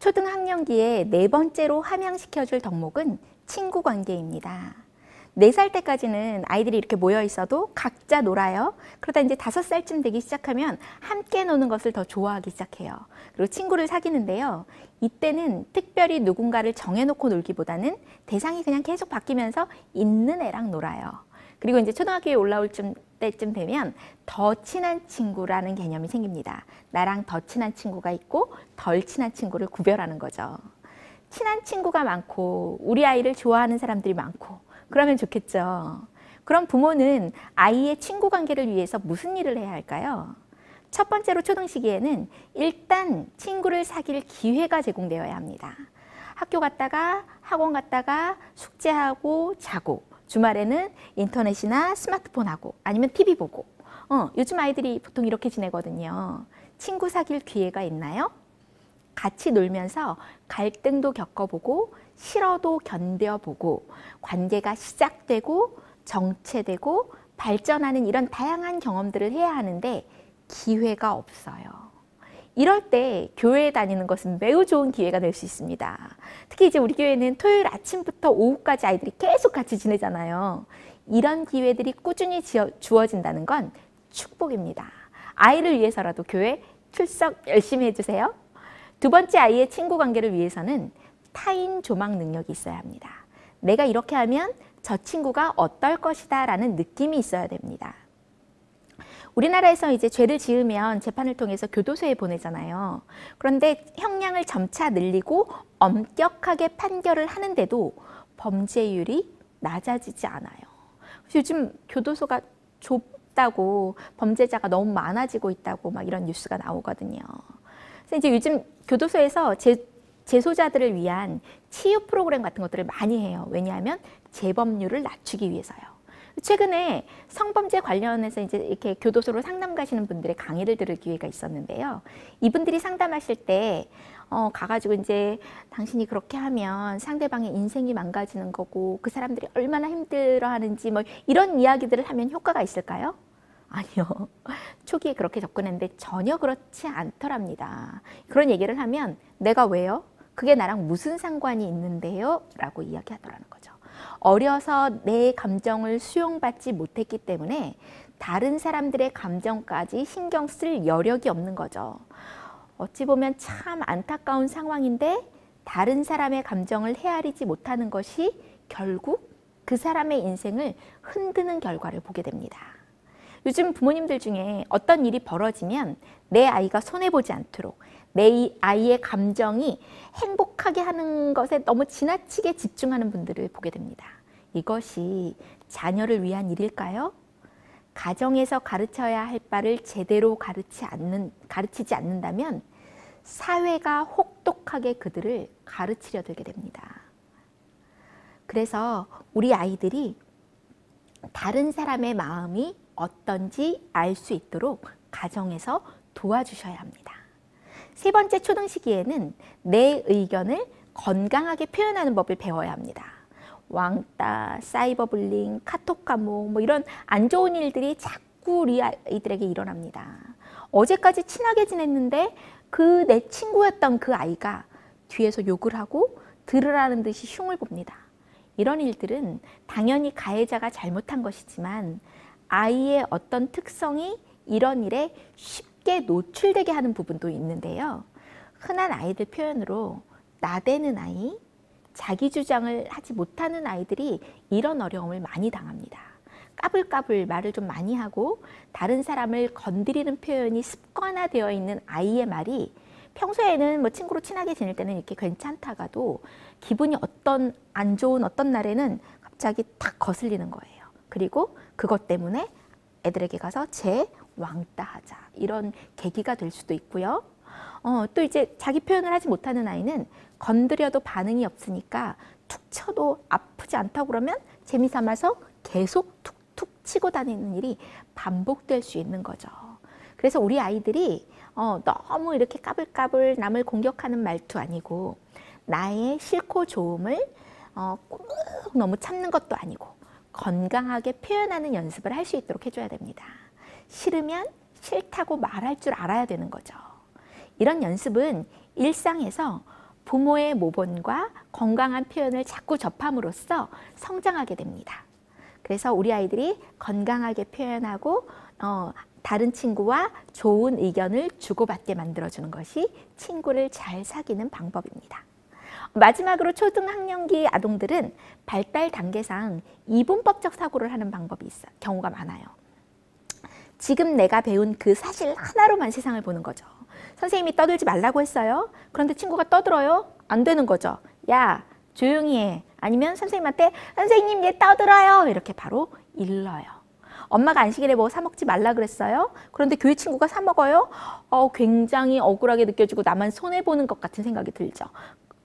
초등학년기에 네 번째로 함양시켜줄 덕목은 친구 관계입니다. 4살 때까지는 아이들이 이렇게 모여 있어도 각자 놀아요. 그러다 이제 5살쯤 되기 시작하면 함께 노는 것을 더 좋아하기 시작해요. 그리고 친구를 사귀는데요. 이때는 특별히 누군가를 정해놓고 놀기보다는 대상이 그냥 계속 바뀌면서 있는 애랑 놀아요. 그리고 이제 초등학교에 올라올 때쯤 되면 더 친한 친구라는 개념이 생깁니다. 나랑 더 친한 친구가 있고 덜 친한 친구를 구별하는 거죠. 친한 친구가 많고 우리 아이를 좋아하는 사람들이 많고 그러면 좋겠죠. 그럼 부모는 아이의 친구 관계를 위해서 무슨 일을 해야 할까요? 첫 번째로 초등 시기에는 일단 친구를 사귈 기회가 제공되어야 합니다. 학교 갔다가 학원 갔다가 숙제하고 자고 주말에는 인터넷이나 스마트폰 하고 아니면 TV 보고 요즘 아이들이 보통 이렇게 지내거든요. 친구 사귈 기회가 있나요? 같이 놀면서 갈등도 겪어보고 싫어도 견뎌보고 관계가 시작되고 정체되고 발전하는 이런 다양한 경험들을 해야 하는데 기회가 없어요. 이럴 때 교회에 다니는 것은 매우 좋은 기회가 될 수 있습니다. 특히 이제 우리 교회는 토요일 아침부터 오후까지 아이들이 계속 같이 지내잖아요. 이런 기회들이 꾸준히 주어진다는 건 축복입니다. 아이를 위해서라도 교회 출석 열심히 해주세요. 두 번째, 아이의 친구 관계를 위해서는 타인 조망 능력이 있어야 합니다. 내가 이렇게 하면 저 친구가 어떨 것이다 라는 느낌이 있어야 됩니다. 우리나라에서 이제 죄를 지으면 재판을 통해서 교도소에 보내잖아요. 그런데 형량을 점차 늘리고 엄격하게 판결을 하는데도 범죄율이 낮아지지 않아요. 요즘 교도소가 좁다고 범죄자가 너무 많아지고 있다고 막 이런 뉴스가 나오거든요. 그래서 이제 요즘 교도소에서 재소자들을 위한 치유 프로그램 같은 것들을 많이 해요. 왜냐하면 재범률을 낮추기 위해서요. 최근에 성범죄 관련해서 이제 이렇게 교도소로 상담 가시는 분들의 강의를 들을 기회가 있었는데요. 이분들이 상담하실 때 가가지고 이제 당신이 그렇게 하면 상대방의 인생이 망가지는 거고 그 사람들이 얼마나 힘들어하는지 뭐 이런 이야기들을 하면 효과가 있을까요? 아니요. 초기에 그렇게 접근했는데 전혀 그렇지 않더랍니다. 그런 얘기를 하면 내가 왜요? 그게 나랑 무슨 상관이 있는데요? 라고 이야기하더라는 거죠. 어려서 내 감정을 수용받지 못했기 때문에 다른 사람들의 감정까지 신경 쓸 여력이 없는 거죠. 어찌 보면 참 안타까운 상황인데 다른 사람의 감정을 헤아리지 못하는 것이 결국 그 사람의 인생을 흔드는 결과를 보게 됩니다. 요즘 부모님들 중에 어떤 일이 벌어지면 내 아이가 손해보지 않도록 내 아이의 감정이 행복하게 하는 것에 너무 지나치게 집중하는 분들을 보게 됩니다. 이것이 자녀를 위한 일일까요? 가정에서 가르쳐야 할 바를 제대로 가르치지 않는다면 사회가 혹독하게 그들을 가르치려 들게 됩니다. 그래서 우리 아이들이 다른 사람의 마음이 어떤지 알 수 있도록 가정에서 도와주셔야 합니다. 세 번째, 초등 시기에는 내 의견을 건강하게 표현하는 법을 배워야 합니다. 왕따, 사이버불링, 카톡 감옥 뭐 이런 안 좋은 일들이 자꾸 우리 아이들에게 일어납니다. 어제까지 친하게 지냈는데 그 내 친구였던 그 아이가 뒤에서 욕을 하고 들으라는 듯이 흉을 봅니다. 이런 일들은 당연히 가해자가 잘못한 것이지만 아이의 어떤 특성이 이런 일에 쉽게 노출되게 하는 부분도 있는데요. 흔한 아이들 표현으로 나대는 아이, 자기 주장을 하지 못하는 아이들이 이런 어려움을 많이 당합니다. 까불까불 말을 좀 많이 하고 다른 사람을 건드리는 표현이 습관화되어 있는 아이의 말이 평소에는 뭐 친구로 친하게 지낼 때는 이렇게 괜찮다가도 기분이 안 좋은 어떤 날에는 갑자기 탁 거슬리는 거예요. 그리고 그것 때문에 애들에게 가서 왕따하자 이런 계기가 될 수도 있고요. 또 이제 자기 표현을 하지 못하는 아이는 건드려도 반응이 없으니까 툭 쳐도 아프지 않다고 그러면 재미삼아서 계속 툭툭 치고 다니는 일이 반복될 수 있는 거죠. 그래서 우리 아이들이 너무 이렇게 까불까불 남을 공격하는 말투 아니고 나의 싫고 좋음을 꼭 너무 참는 것도 아니고 건강하게 표현하는 연습을 할 수 있도록 해줘야 됩니다. 싫으면 싫다고 말할 줄 알아야 되는 거죠. 이런 연습은 일상에서 부모의 모본과 건강한 표현을 자꾸 접함으로써 성장하게 됩니다. 그래서 우리 아이들이 건강하게 표현하고 다른 친구와 좋은 의견을 주고받게 만들어주는 것이 친구를 잘 사귀는 방법입니다. 마지막으로 초등학년기 아동들은 발달 단계상 이분법적 사고를 하는 경우가 많아요. 지금 내가 배운 그 사실 하나로만 세상을 보는 거죠. 선생님이 떠들지 말라고 했어요. 그런데 친구가 떠들어요? 안 되는 거죠. 야, 조용히 해. 아니면 선생님한테 선생님 얘 떠들어요. 이렇게 바로 일러요. 엄마가 안식일에 뭐 사 먹지 말라 그랬어요. 그런데 교회 친구가 사 먹어요. 굉장히 억울하게 느껴지고 나만 손해보는 것 같은 생각이 들죠.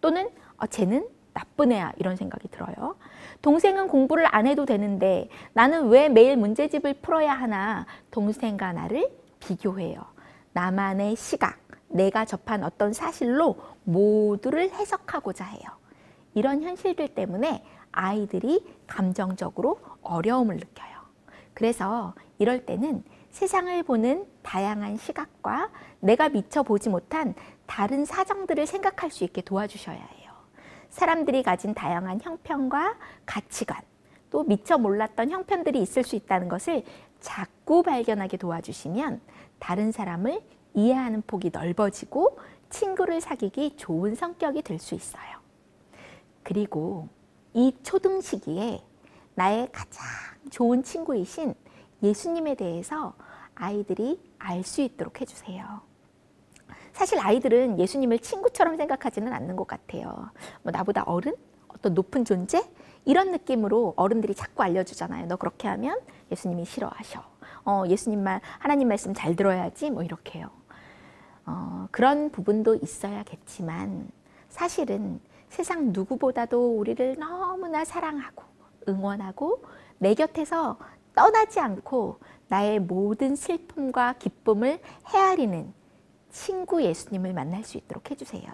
또는 쟤는 나쁜 애야 이런 생각이 들어요. 동생은 공부를 안 해도 되는데 나는 왜 매일 문제집을 풀어야 하나. 동생과 나를 비교해요. 나만의 시각, 내가 접한 어떤 사실로 모두를 해석하고자 해요. 이런 현실들 때문에 아이들이 감정적으로 어려움을 느껴요. 그래서 이럴 때는 세상을 보는 다양한 시각과 내가 미처 보지 못한 다른 사정들을 생각할 수 있게 도와주셔야 해요. 사람들이 가진 다양한 형편과 가치관, 또 미처 몰랐던 형편들이 있을 수 있다는 것을 자꾸 발견하게 도와주시면 다른 사람을 이해하는 폭이 넓어지고 친구를 사귀기 좋은 성격이 될 수 있어요. 그리고 이 초등 시기에 나의 가장 좋은 친구이신 예수님에 대해서 아이들이 알 수 있도록 해주세요. 사실 아이들은 예수님을 친구처럼 생각하지는 않는 것 같아요. 나보다 어른? 어떤 높은 존재? 이런 느낌으로 어른들이 자꾸 알려주잖아요. 너 그렇게 하면 예수님이 싫어하셔. 예수님 하나님 말씀 잘 들어야지. 이렇게요. 그런 부분도 있어야겠지만 사실은 세상 누구보다도 우리를 너무나 사랑하고 응원하고 내 곁에서 떠나지 않고 나의 모든 슬픔과 기쁨을 헤아리는 친구 예수님을 만날 수 있도록 해주세요.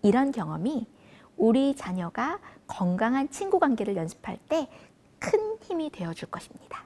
이런 경험이 우리 자녀가 건강한 친구 관계를 연습할 때 큰 힘이 되어줄 것입니다.